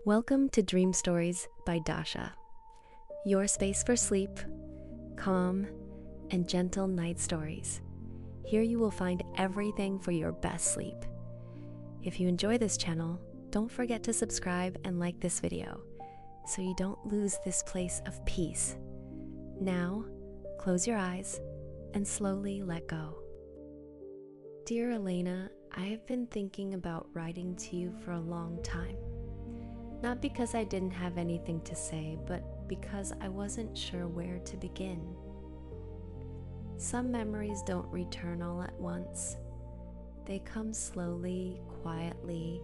Welcome to Dream Stories by Dasha, your space for sleep, calm, and gentle night stories. Here you will find everything for your best sleep. If you enjoy this channel, don't forget to subscribe and like this video so you don't lose this place of peace. Now, close your eyes and slowly let go. Dear Elena, I have been thinking about writing to you for a long time. Not because I didn't have anything to say, but because I wasn't sure where to begin. Some memories don't return all at once. They come slowly, quietly,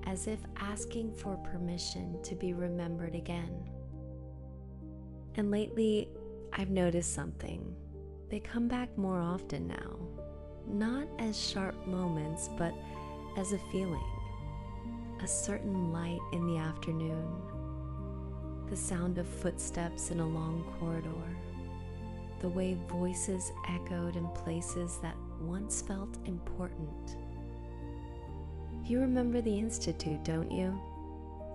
as if asking for permission to be remembered again. And lately, I've noticed something. They come back more often now. Not as sharp moments, but as a feeling. A certain light in the afternoon, the sound of footsteps in a long corridor, the way voices echoed in places that once felt important. You remember the Institute, don't you?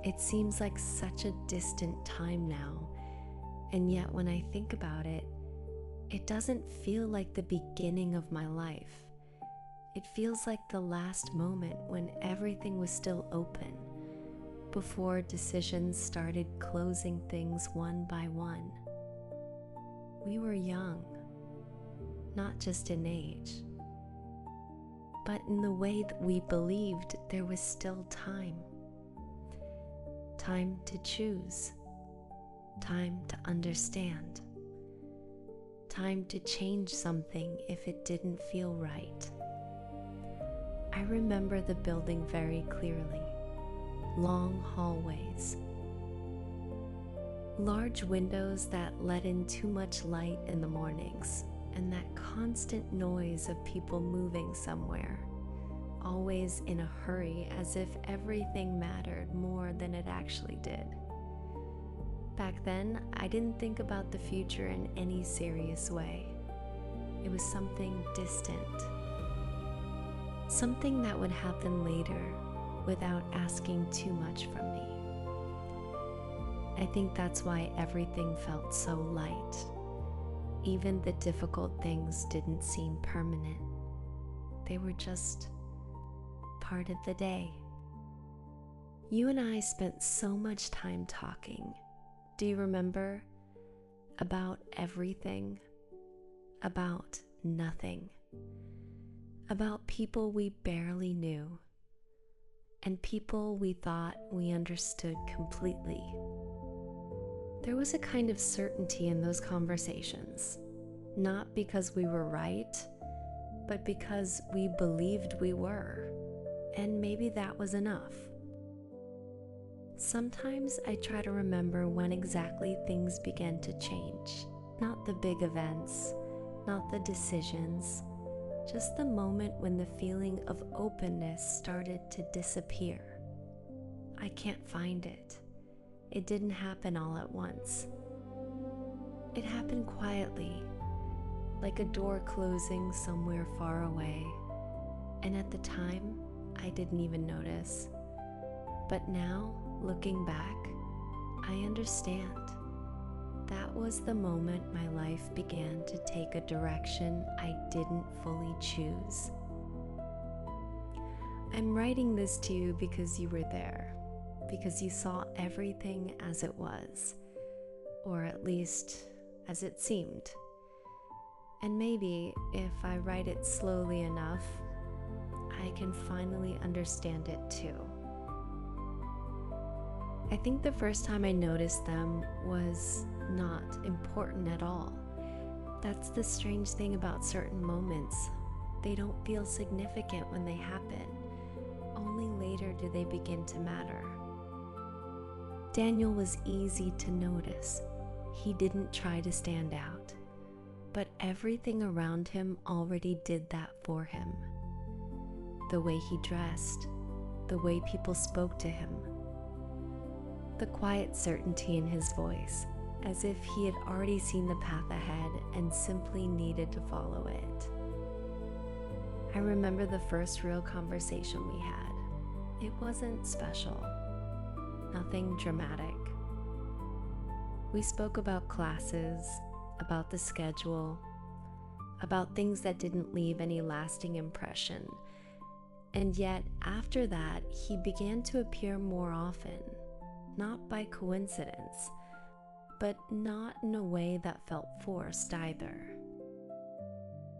It seems like such a distant time now, and yet when I think about it, it doesn't feel like the beginning of my life. It feels like the last moment when everything was still open, before decisions started closing things one by one. We were young, not just in age, but in the way that we believed there was still time. Time to choose, time to understand, time to change something if it didn't feel right. I remember the building very clearly. Long hallways. Large windows that let in too much light in the mornings, and that constant noise of people moving somewhere, always in a hurry as if everything mattered more than it actually did. Back then, I didn't think about the future in any serious way. It was something distant. Something that would happen later without asking too much from me. I think that's why everything felt so light. Even the difficult things didn't seem permanent. They were just part of the day. You and I spent so much time talking. Do you remember? About everything. About nothing. About people we barely knew, and people we thought we understood completely. There was a kind of certainty in those conversations, not because we were right, but because we believed we were, and maybe that was enough. Sometimes I try to remember when exactly things began to change, not the big events, not the decisions, just the moment when the feeling of openness started to disappear. I can't find it. It didn't happen all at once. It happened quietly, like a door closing somewhere far away. And at the time, I didn't even notice. But now, looking back, I understand. That was the moment my life began to take a direction I didn't fully choose. I'm writing this to you because you were there, because you saw everything as it was, or at least as it seemed. And maybe if I write it slowly enough, I can finally understand it too. I think the first time I noticed them was not important at all. That's the strange thing about certain moments. They don't feel significant when they happen. Only later do they begin to matter. Daniel was easy to notice. He didn't try to stand out. But everything around him already did that for him. The way he dressed, the way people spoke to him, the quiet certainty in his voice, as if he had already seen the path ahead and simply needed to follow it. I remember the first real conversation we had. It wasn't special. nothing dramatic. We spoke about classes, about the schedule, about things that didn't leave any lasting impression. And yet, after that, he began to appear more often, not by coincidence, but not in a way that felt forced either.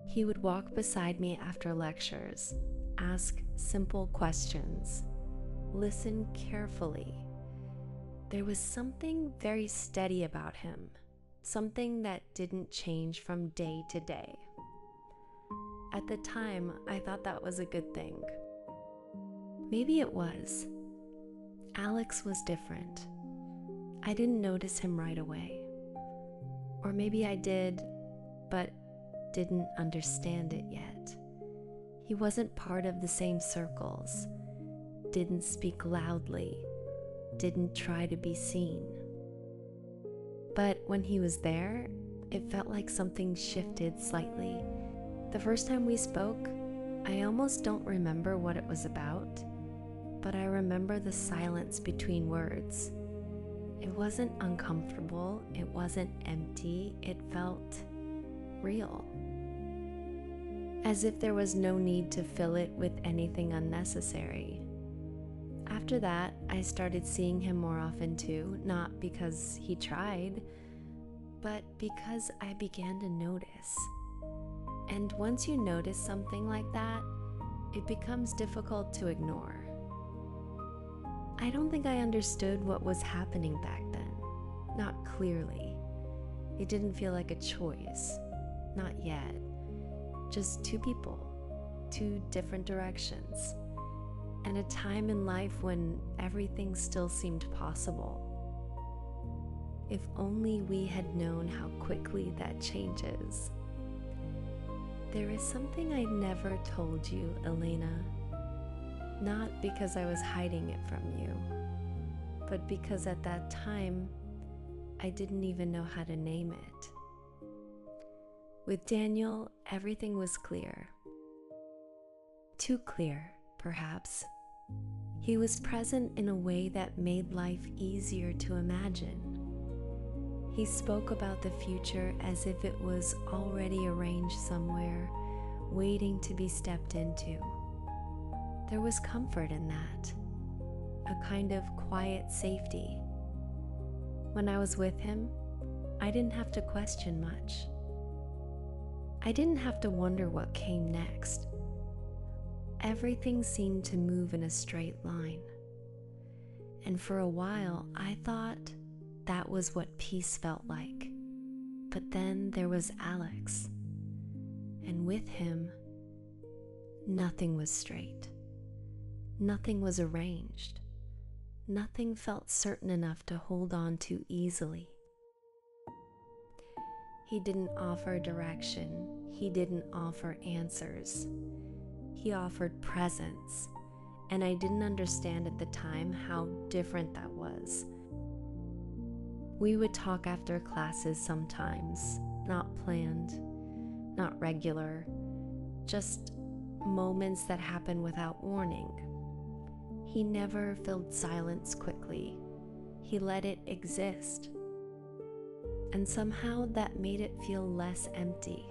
He would walk beside me after lectures, ask simple questions, listen carefully. There was something very steady about him, something that didn't change from day to day. At the time, I thought that was a good thing. Maybe it was. Alex was different. I didn't notice him right away. Or maybe I did, but didn't understand it yet. He wasn't part of the same circles, didn't speak loudly, didn't try to be seen. But when he was there, it felt like something shifted slightly. The first time we spoke, I almost don't remember what it was about, but I remember the silence between words. It wasn't uncomfortable, it wasn't empty, it felt real. As if there was no need to fill it with anything unnecessary. After that, I started seeing him more often too, not because he tried, but because I began to notice. And once you notice something like that, it becomes difficult to ignore. I don't think I understood what was happening back then, not clearly. It didn't feel like a choice, not yet. Just two people, two different directions, and a time in life when everything still seemed possible. If only we had known how quickly that changes. There is something I never told you, Elena. Not because I was hiding it from you, but because at that time, I didn't even know how to name it. With Daniel, everything was clear. Too clear, perhaps. He was present in a way that made life easier to imagine. He spoke about the future as if it was already arranged somewhere, waiting to be stepped into. There was comfort in that, a kind of quiet safety. When I was with him, I didn't have to question much. I didn't have to wonder what came next. Everything seemed to move in a straight line. And for a while, I thought that was what peace felt like. But then there was Alex. And with him, nothing was straight. Nothing was arranged. Nothing felt certain enough to hold on to easily. He didn't offer direction. He didn't offer answers. He offered presence, and I didn't understand at the time how different that was. We would talk after classes sometimes, not planned, not regular, just moments that happen without warning. He never filled silence quickly. He let it exist. And somehow that made it feel less empty.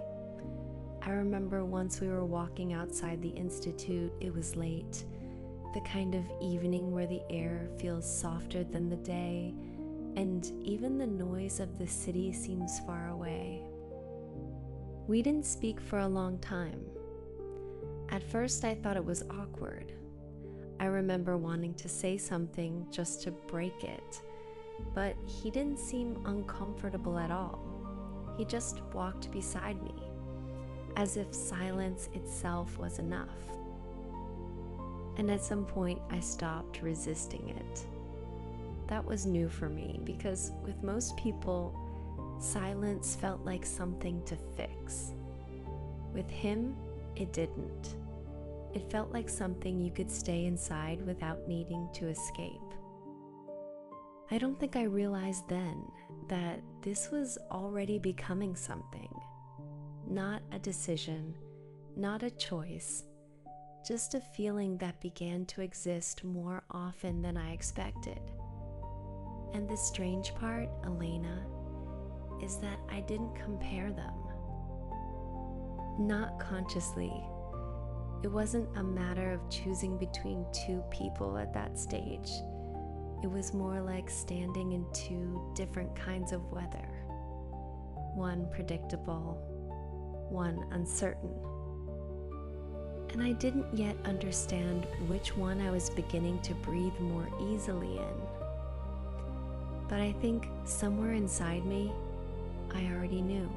I remember once we were walking outside the institute, it was late, the kind of evening where the air feels softer than the day, and even the noise of the city seems far away. We didn't speak for a long time. At first I thought it was awkward. I remember wanting to say something just to break it, but he didn't seem uncomfortable at all. He just walked beside me, as if silence itself was enough. And at some point, I stopped resisting it. That was new for me because with most people, silence felt like something to fix. With him, it didn't. It felt like something you could stay inside without needing to escape. I don't think I realized then that this was already becoming something. Not a decision, not a choice, just a feeling that began to exist more often than I expected. And the strange part, Elena, is that I didn't compare them. Not consciously. It wasn't a matter of choosing between two people at that stage. It was more like standing in two different kinds of weather. One predictable, one uncertain. And I didn't yet understand which one I was beginning to breathe more easily in. But I think somewhere inside me, I already knew,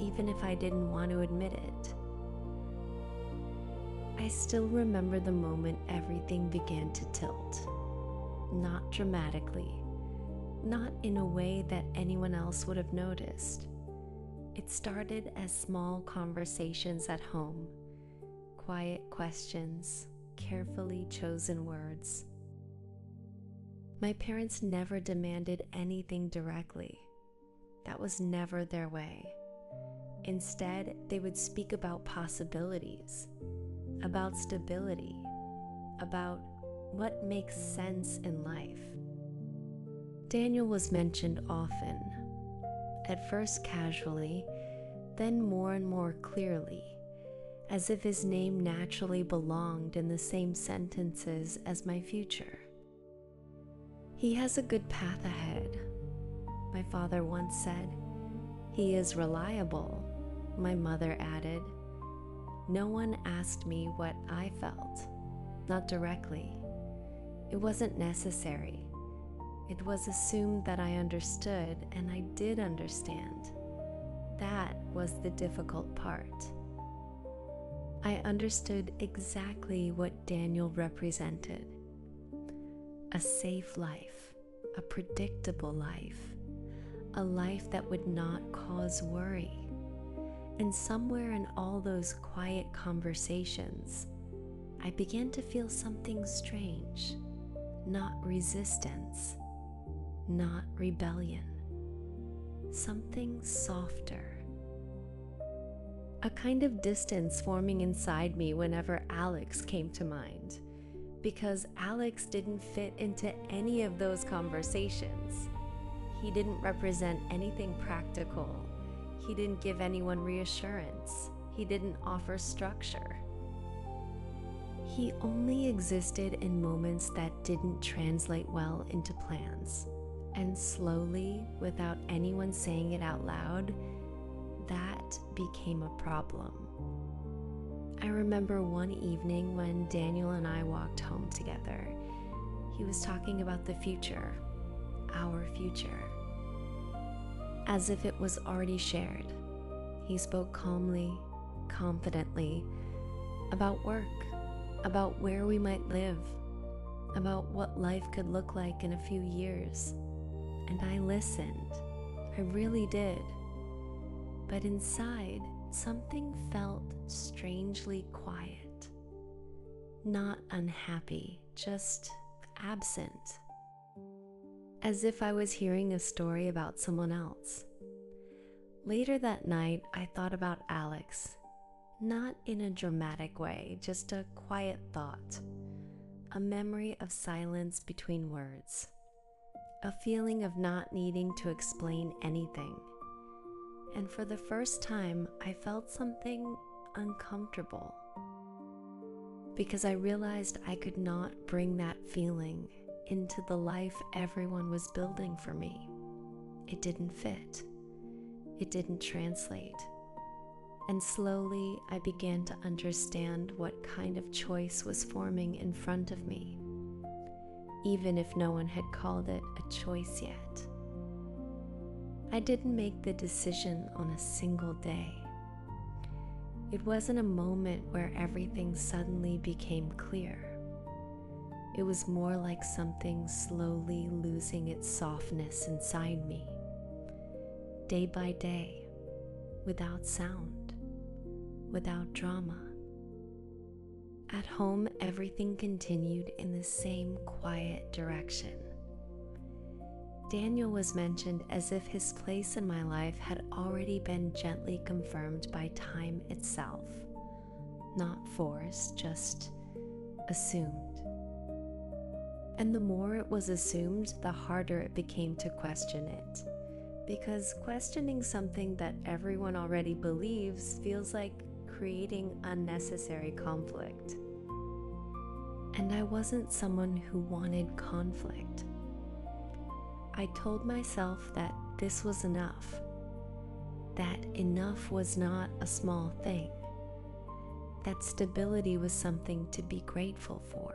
even if I didn't want to admit it. I still remember the moment everything began to tilt. Not dramatically, not in a way that anyone else would have noticed. It started as small conversations at home, quiet questions, carefully chosen words. My parents never demanded anything directly. That was never their way. Instead, they would speak about possibilities, about stability, about what makes sense in life. Daniel was mentioned often, at first casually, then more and more clearly, as if his name naturally belonged in the same sentences as my future. He has a good path ahead, my father once said. He is reliable, my mother added. No one asked me what I felt, not directly. It wasn't necessary. It was assumed that I understood, and I did understand. That was the difficult part. I understood exactly what Daniel represented. A safe life, a predictable life, a life that would not cause worry. And somewhere in all those quiet conversations, I began to feel something strange, not resistance, not rebellion, something softer. A kind of distance forming inside me whenever Alex came to mind, because Alex didn't fit into any of those conversations. He didn't represent anything practical. He didn't give anyone reassurance. He didn't offer structure. He only existed in moments that didn't translate well into plans. And slowly, without anyone saying it out loud, that became a problem. I remember one evening when Daniel and I walked home together. He was talking about the future, our future, as if it was already shared. He spoke calmly, confidently, about work, about where we might live, about what life could look like in a few years. And I listened. I really did. But inside, something felt strangely quiet. Not unhappy, just absent. As if I was hearing a story about someone else. Later that night, I thought about Alex. Not in a dramatic way, just a quiet thought. A memory of silence between words. A feeling of not needing to explain anything. And for the first time, I felt something uncomfortable. Because I realized I could not bring that feeling into the life everyone was building for me. It didn't fit. It didn't translate. And slowly, I began to understand what kind of choice was forming in front of me, even if no one had called it a choice yet. I didn't make the decision on a single day. It wasn't a moment where everything suddenly became clear. It was more like something slowly losing its softness inside me, day by day, without sound, without drama. At home, everything continued in the same quiet direction. Daniel was mentioned as if his place in my life had already been gently confirmed by time itself, not forced, just assumed. And the more it was assumed, the harder it became to question it. Because questioning something that everyone already believes feels like creating unnecessary conflict. And I wasn't someone who wanted conflict. I told myself that this was enough, that enough was not a small thing, that stability was something to be grateful for.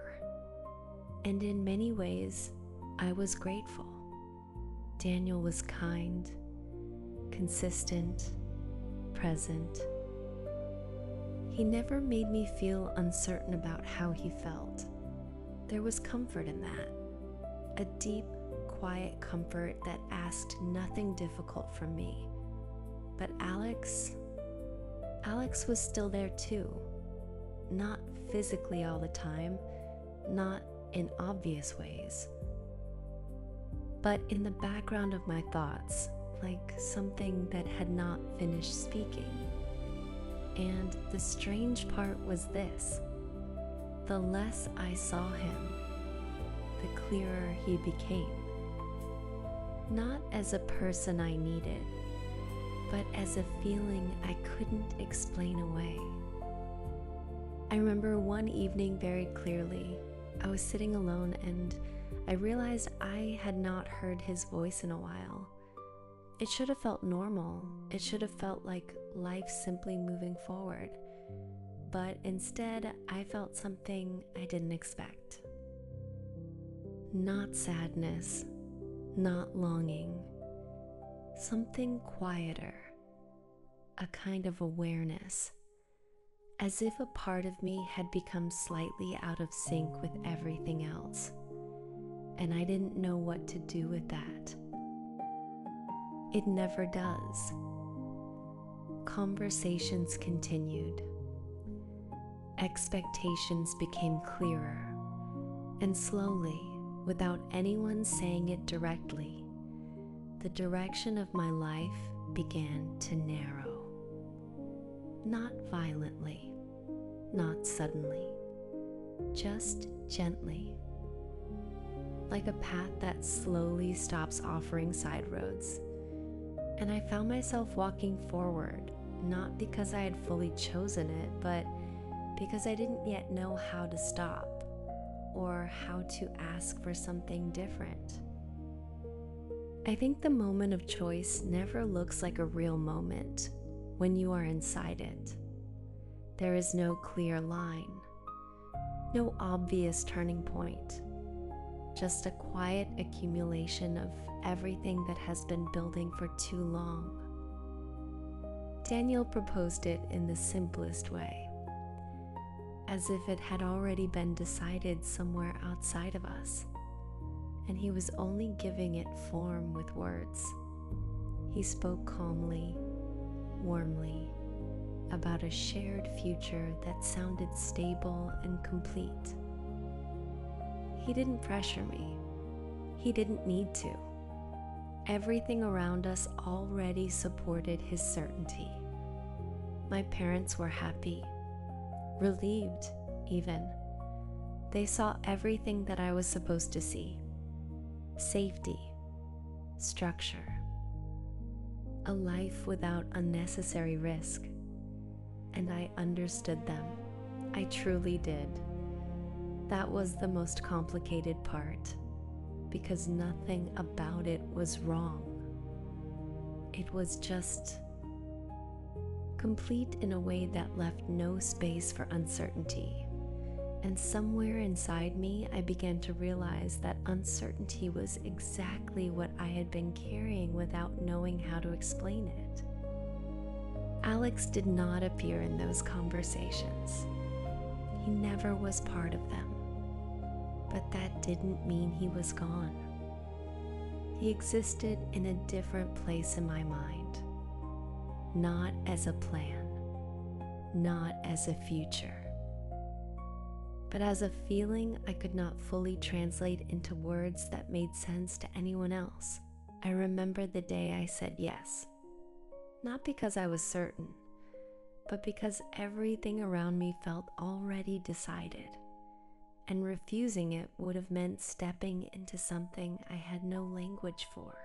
And in many ways, I was grateful. Daniel was kind, consistent, present. He never made me feel uncertain about how he felt. There was comfort in that, a deep, quiet comfort that asked nothing difficult from me. But Alex was still there too. Not physically all the time, not in obvious ways, but in the background of my thoughts, like something that had not finished speaking. And the strange part was this: the less I saw him, the clearer he became. Not as a person I needed, but as a feeling I couldn't explain away. I remember one evening very clearly. I was sitting alone and I realized I had not heard his voice in a while. It should have felt normal. It should have felt like life simply moving forward. But instead, I felt something I didn't expect. Not sadness, not longing. Something quieter, a kind of awareness, as if a part of me had become slightly out of sync with everything else, and I didn't know what to do with that. It never does. Conversations continued. Expectations became clearer, and slowly, without anyone saying it directly, the direction of my life began to narrow. Not violently, not suddenly, just gently, like a path that slowly stops offering side roads. And I found myself walking forward, not because I had fully chosen it, but because I didn't yet know how to stop or how to ask for something different. I think the moment of choice never looks like a real moment when you are inside it. There is no clear line, no obvious turning point, just a quiet accumulation of everything that has been building for too long. Daniel proposed it in the simplest way, as if it had already been decided somewhere outside of us, and he was only giving it form with words. He spoke calmly, warmly, about a shared future that sounded stable and complete. He didn't pressure me. He didn't need to. Everything around us already supported his certainty. My parents were happy, relieved even. They saw everything that I was supposed to see: safety, structure, a life without unnecessary risk. And I understood them. I truly did. That was the most complicated part, because nothing about it was wrong. It was just complete in a way that left no space for uncertainty. And somewhere inside me, I began to realize that uncertainty was exactly what I had been carrying without knowing how to explain it. Alex did not appear in those conversations. He never was part of them. But that didn't mean he was gone. He existed in a different place in my mind, not as a plan, not as a future, but as a feeling I could not fully translate into words that made sense to anyone else. I remember the day I said yes, not because I was certain, but because everything around me felt already decided. and refusing it would have meant stepping into something I had no language for.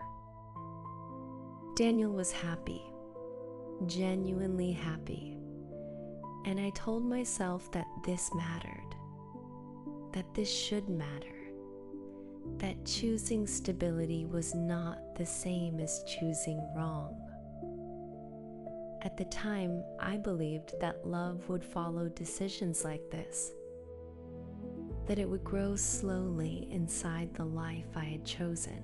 Daniel was happy, genuinely happy, and I told myself that this mattered, that this should matter, that choosing stability was not the same as choosing wrong. At the time, I believed that love would follow decisions like this, that it would grow slowly inside the life I had chosen,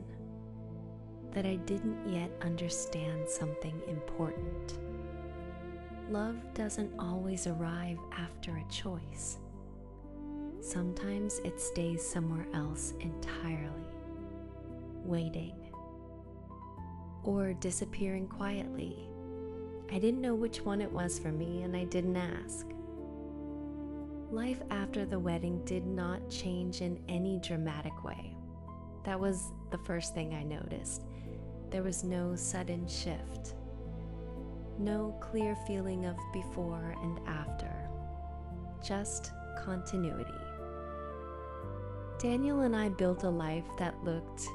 that I didn't yet understand something important. Love doesn't always arrive after a choice. Sometimes it stays somewhere else entirely, waiting, or disappearing quietly. I didn't know which one it was for me, and I didn't ask. Life after the wedding did not change in any dramatic way. That was the first thing I noticed. There was no sudden shift, no clear feeling of before and after, just continuity. Daniel and I built a life that looked,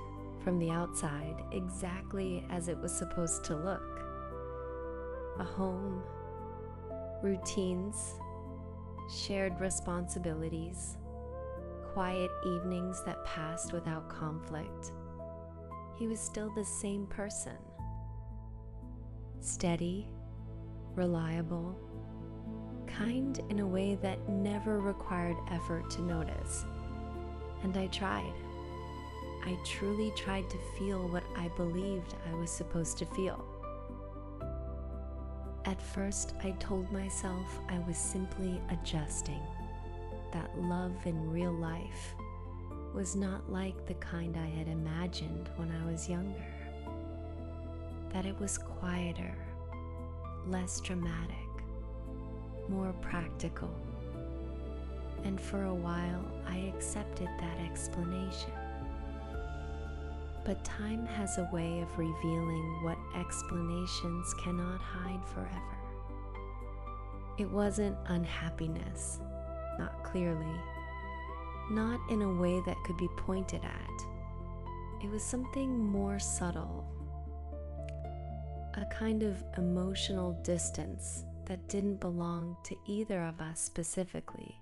from the outside, exactly as it was supposed to look. A home, routines, shared responsibilities, quiet evenings that passed without conflict. He was still the same person. Steady, reliable, kind in a way that never required effort to notice. And I tried. I truly tried to feel what I believed I was supposed to feel. At first, I told myself I was simply adjusting, that love in real life was not like the kind I had imagined when I was younger, that it was quieter, less dramatic, more practical. And for a while, I accepted that explanation. But time has a way of revealing what explanations cannot hide forever. It wasn't unhappiness, not clearly, not in a way that could be pointed at. It was something more subtle, a kind of emotional distance that didn't belong to either of us specifically.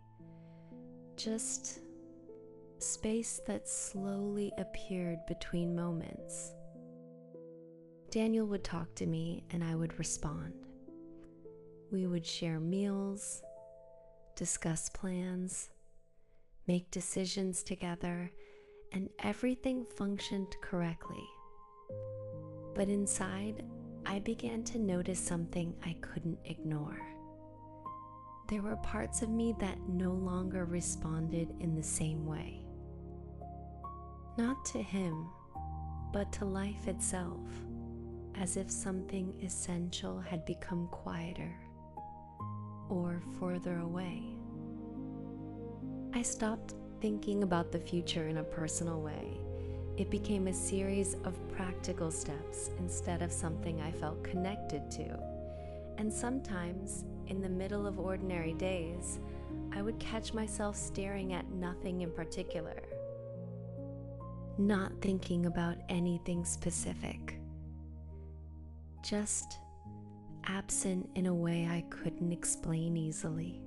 Just space that slowly appeared between moments. Daniel would talk to me and I would respond. We would share meals, discuss plans, make decisions together, and everything functioned correctly. But inside, I began to notice something I couldn't ignore. There were parts of me that no longer responded in the same way. Not to him, but to life itself, as if something essential had become quieter or further away. I stopped thinking about the future in a personal way. It became a series of practical steps instead of something I felt connected to. And sometimes, in the middle of ordinary days, I would catch myself staring at nothing in particular, not thinking about anything specific, just absent in a way I couldn't explain easily.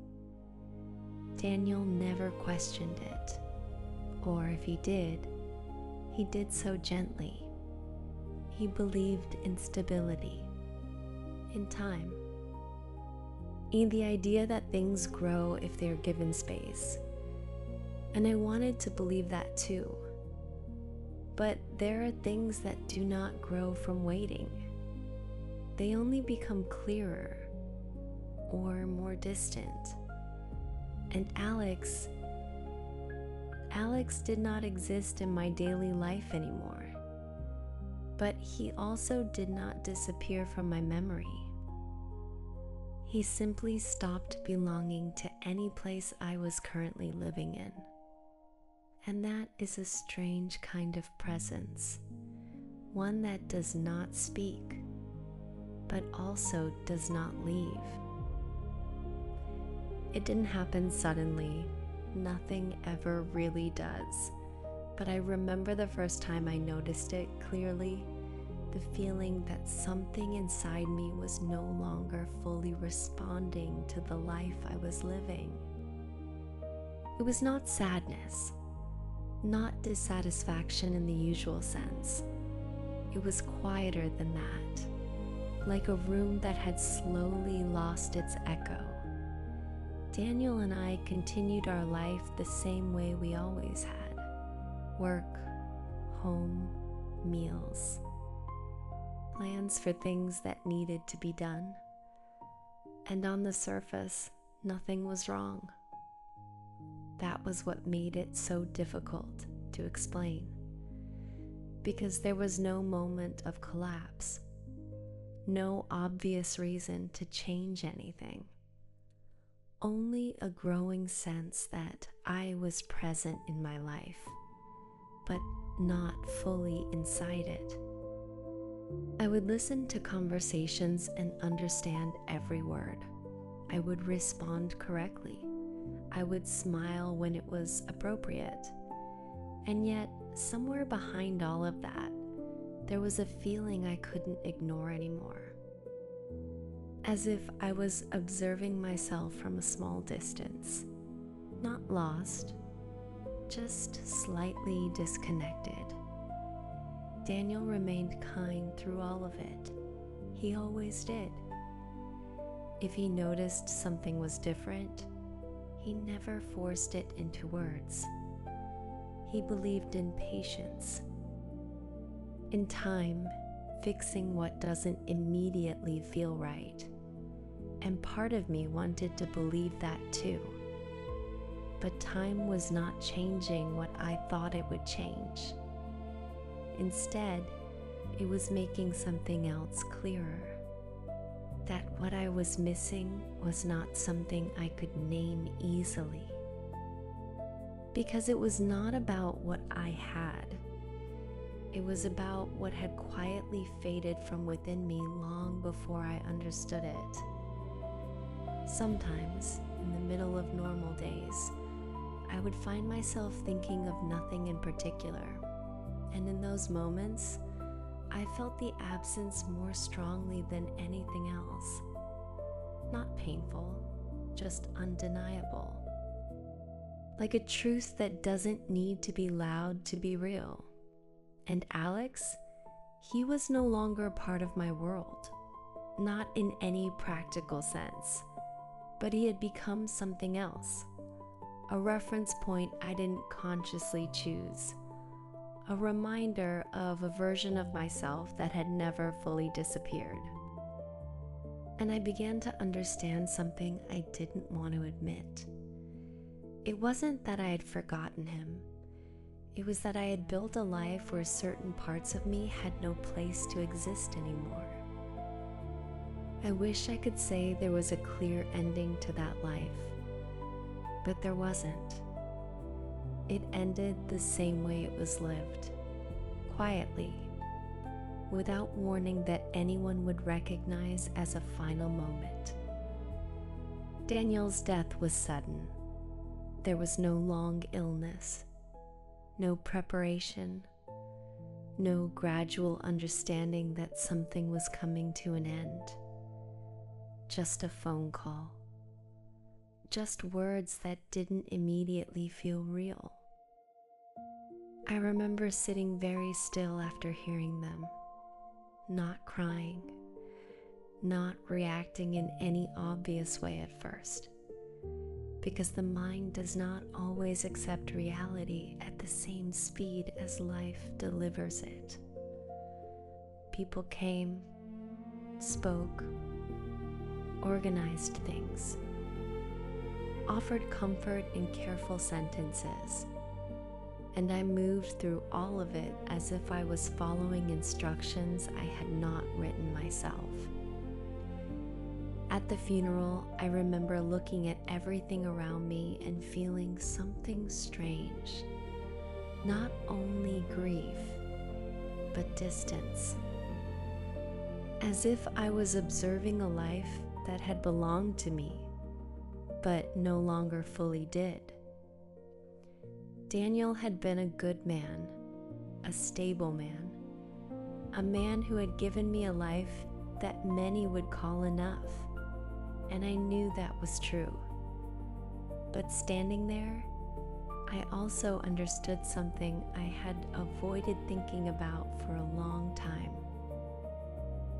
Daniel never questioned it, or if he did so gently. He believed in stability, in time, in the idea that things grow if they're given space. And I wanted to believe that too. But there are things that do not grow from waiting. They only become clearer or more distant. And Alex did not exist in my daily life anymore. But he also did not disappear from my memory. He simply stopped belonging to any place I was currently living in. And that is a strange kind of presence, one that does not speak, but also does not leave. It didn't happen suddenly nothing ever really does. But I remember the first time I noticed it clearly, the feeling that something inside me was no longer fully responding to the life I was living. It was not sadness, not dissatisfaction in the usual sense. It was quieter than that, like a room that had slowly lost its echo. Daniel and I continued our life the same way we always had: work, home, meals, plans for things that needed to be done. And on the surface, nothing was wrong. That was what made it so difficult to explain, because there was no moment of collapse, no obvious reason to change anything. Only a growing sense that I was present in my life, but not fully inside it. I would listen to conversations and understand every word. I would respond correctly. I would smile when it was appropriate. And yet, somewhere behind all of that, there was a feeling I couldn't ignore anymore. As if I was observing myself from a small distance, not lost, just slightly disconnected. Daniel remained kind through all of it. He always did. If he noticed something was different, he never forced it into words. He believed in patience, in time, fixing what doesn't immediately feel right. And part of me wanted to believe that too. But time was not changing what I thought it would change. Instead, it was making something else clearer. That what I was missing was not something I could name easily. Because it was not about what I had. It was about what had quietly faded from within me long before I understood it. Sometimes, in the middle of normal days, I would find myself thinking of nothing in particular. And in those moments, I felt the absence more strongly than anything else. Not painful, just undeniable. Like a truth that doesn't need to be loud to be real. And Alex, he was no longer a part of my world. Not in any practical sense, but he had become something else. A reference point I didn't consciously choose. A reminder of a version of myself that had never fully disappeared. And I began to understand something I didn't want to admit. It wasn't that I had forgotten him. It was that I had built a life where certain parts of me had no place to exist anymore. I wish I could say there was a clear ending to that life, but there wasn't. It ended the same way it was lived, quietly, without warning that anyone would recognize as a final moment. Daniel's death was sudden. There was no long illness, no preparation, no gradual understanding that something was coming to an end. Just a phone call. Just words that didn't immediately feel real. I remember sitting very still after hearing them, not crying, not reacting in any obvious way at first, because the mind does not always accept reality at the same speed as life delivers it. People came, spoke, organized things, offered comfort in careful sentences, and I moved through all of it as if I was following instructions I had not written myself. At the funeral, I remember looking at everything around me and feeling something strange. Not only grief, but distance. As if I was observing a life that had belonged to me, but no longer fully did. Daniel had been a good man, a stable man, a man who had given me a life that many would call enough, and I knew that was true. But standing there, I also understood something I had avoided thinking about for a long time.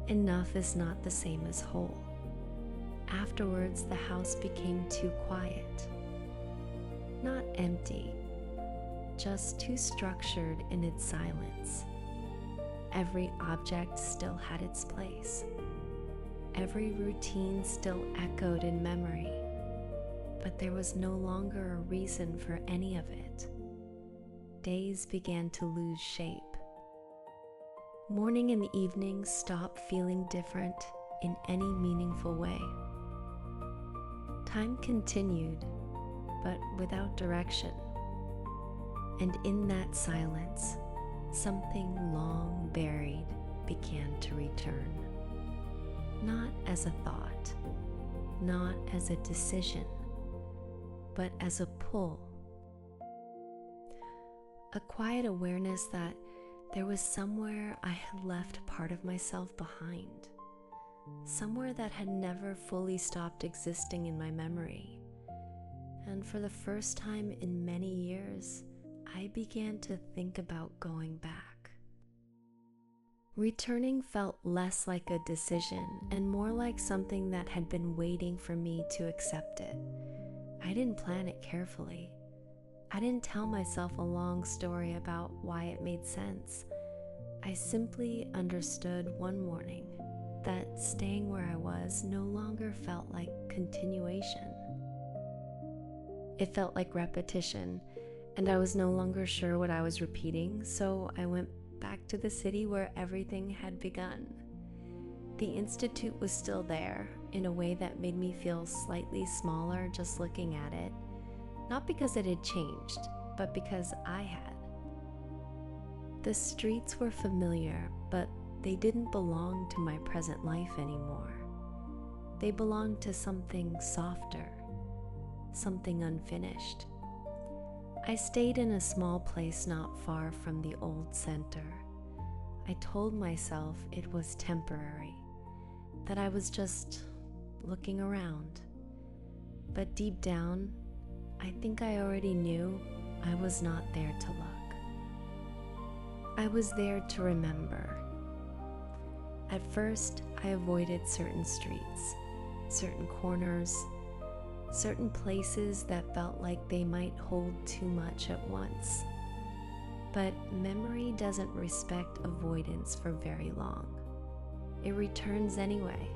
Enough is not the same as whole. Afterwards, the house became too quiet. Not empty, just too structured in its silence. Every object still had its place. Every routine still echoed in memory, but there was no longer a reason for any of it. Days began to lose shape. Morning and evening stopped feeling different in any meaningful way. Time continued, but without direction. And in that silence, something long buried began to return. Not as a thought, not as a decision, but as a pull. A quiet awareness that there was somewhere I had left part of myself behind, somewhere that had never fully stopped existing in my memory. And for the first time in many years, I began to think about going back. Returning felt less like a decision and more like something that had been waiting for me to accept it. I didn't plan it carefully. I didn't tell myself a long story about why it made sense. I simply understood one morning that staying where I was no longer felt like continuation. It felt like repetition, and I was no longer sure what I was repeating, so I went back to the city where everything had begun. The Institute was still there in a way that made me feel slightly smaller just looking at it, not because it had changed, but because I had. The streets were familiar, but they didn't belong to my present life anymore. They belonged to something softer, something unfinished. I stayed in a small place not far from the old center. I told myself it was temporary, that I was just looking around. But deep down, I think I already knew I was not there to look. I was there to remember. At first, I avoided certain streets, certain corners, certain places that felt like they might hold too much at once. But memory doesn't respect avoidance for very long. It returns anyway,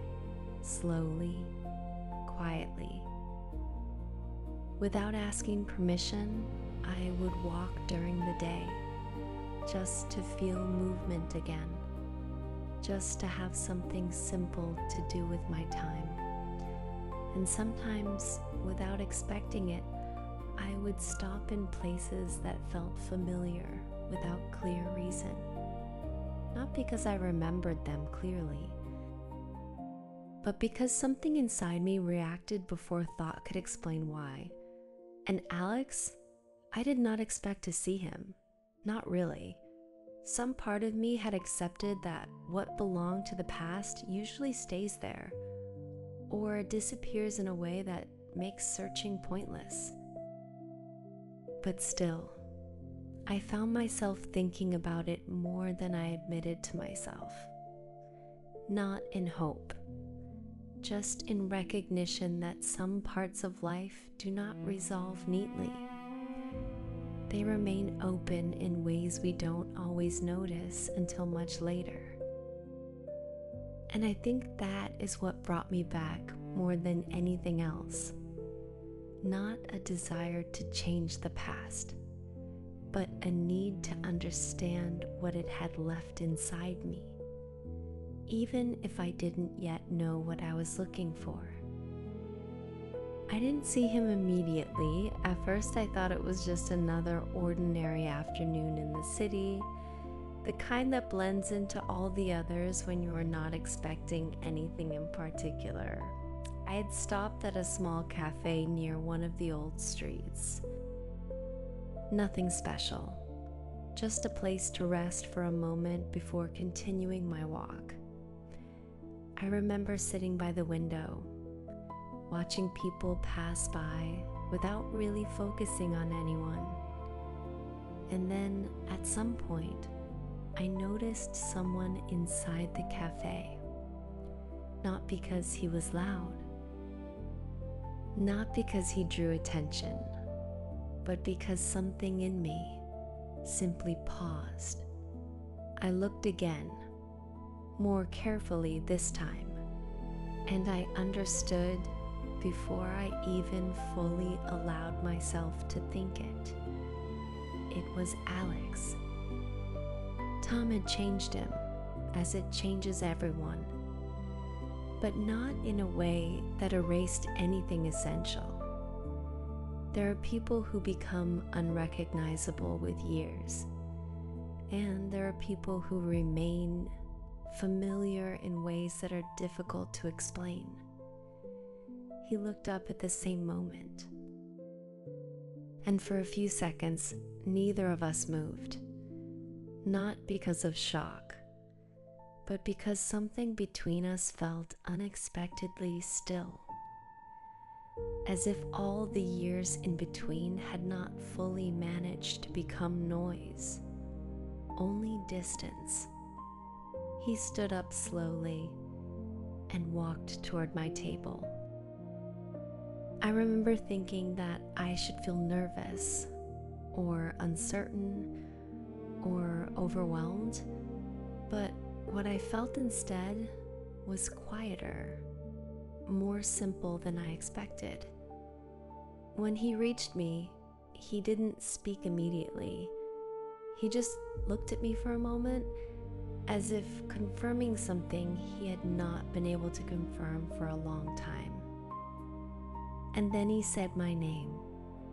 slowly, quietly. Without asking permission, I would walk during the day, just to feel movement again, just to have something simple to do with my time. And sometimes, without expecting it, I would stop in places that felt familiar without clear reason. Not because I remembered them clearly, but because something inside me reacted before thought could explain why. And Alex, I did not expect to see him. Not really. Some part of me had accepted that what belonged to the past usually stays there, or disappears in a way that makes searching pointless. But still, I found myself thinking about it more than I admitted to myself. Not in hope, just in recognition that some parts of life do not resolve neatly. They remain open in ways we don't always notice until much later. And I think that is what brought me back more than anything else. Not a desire to change the past, but a need to understand what it had left inside me, even if I didn't yet know what I was looking for. I didn't see him immediately. At first I thought it was just another ordinary afternoon in the city, the kind that blends into all the others when you are not expecting anything in particular. I had stopped at a small cafe near one of the old streets. Nothing special, just a place to rest for a moment before continuing my walk. I remember sitting by the window, watching people pass by without really focusing on anyone. And then, at some point, I noticed someone inside the cafe. Not because he was loud, not because he drew attention, but because something in me simply paused. I looked again, more carefully this time, and I understood before I even fully allowed myself to think it. It was Alex. Tom had changed him, as it changes everyone, but not in a way that erased anything essential. There are people who become unrecognizable with years, and there are people who remain familiar in ways that are difficult to explain. He looked up at the same moment, and for a few seconds, neither of us moved, not because of shock, but because something between us felt unexpectedly still, as if all the years in between had not fully managed to become noise, only distance. He stood up slowly and walked toward my table. I remember thinking that I should feel nervous, or uncertain, or overwhelmed, but what I felt instead was quieter, more simple than I expected. When he reached me, he didn't speak immediately. He just looked at me for a moment, as if confirming something he had not been able to confirm for a long time. And then he said my name,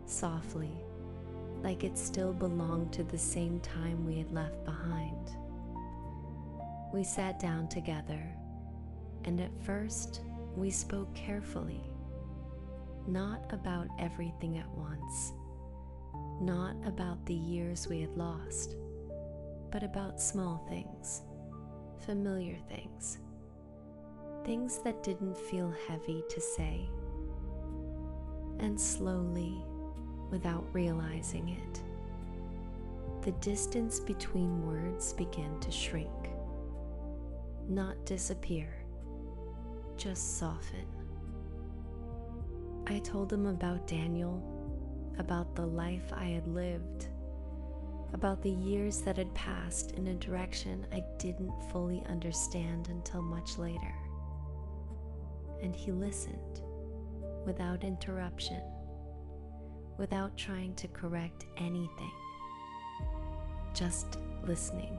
softly, like it still belonged to the same time we had left behind. We sat down together, and at first we spoke carefully, not about everything at once, not about the years we had lost, but about small things, familiar things, things that didn't feel heavy to say. And slowly, without realizing it, the distance between words began to shrink, not disappear, just soften. I told him about Daniel, about the life I had lived, about the years that had passed in a direction I didn't fully understand until much later. And he listened, without interruption, without trying to correct anything, just listening,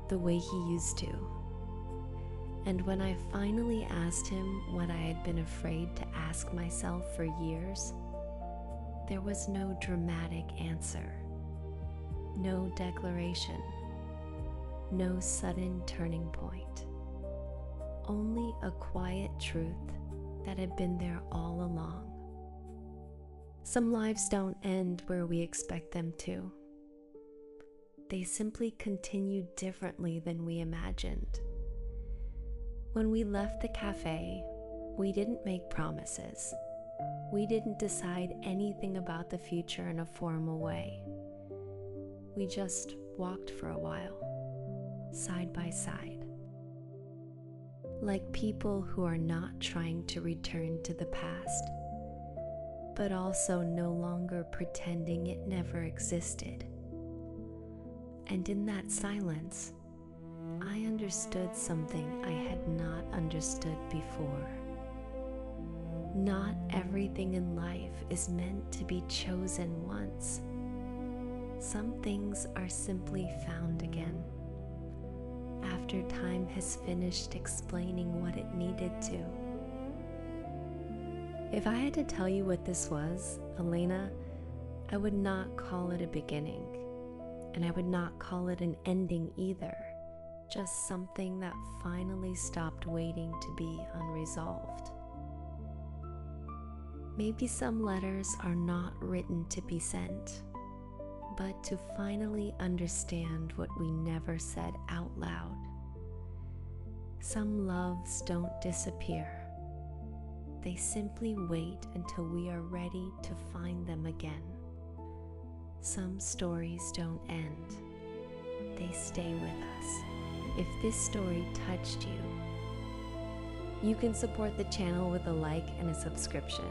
the way he used to. And when I finally asked him what I had been afraid to ask myself for years, there was no dramatic answer, no declaration, no sudden turning point, only a quiet truth that had been there all along. Some lives don't end where we expect them to. They simply continue differently than we imagined. When we left the cafe, we didn't make promises. We didn't decide anything about the future in a formal way. We just walked for a while, side by side, like people who are not trying to return to the past, but also no longer pretending it never existed. And in that silence, I understood something I had not understood before. Not everything in life is meant to be chosen once. Some things are simply found again, after time has finished explaining what it needed to. If I had to tell you what this was, Elena, I would not call it a beginning, and I would not call it an ending either, just something that finally stopped waiting to be unresolved. Maybe some letters are not written to be sent, but to finally understand what we never said out loud. Some loves don't disappear. They simply wait until we are ready to find them again. Some stories don't end. They stay with us. If this story touched you, you can support the channel with a like and a subscription.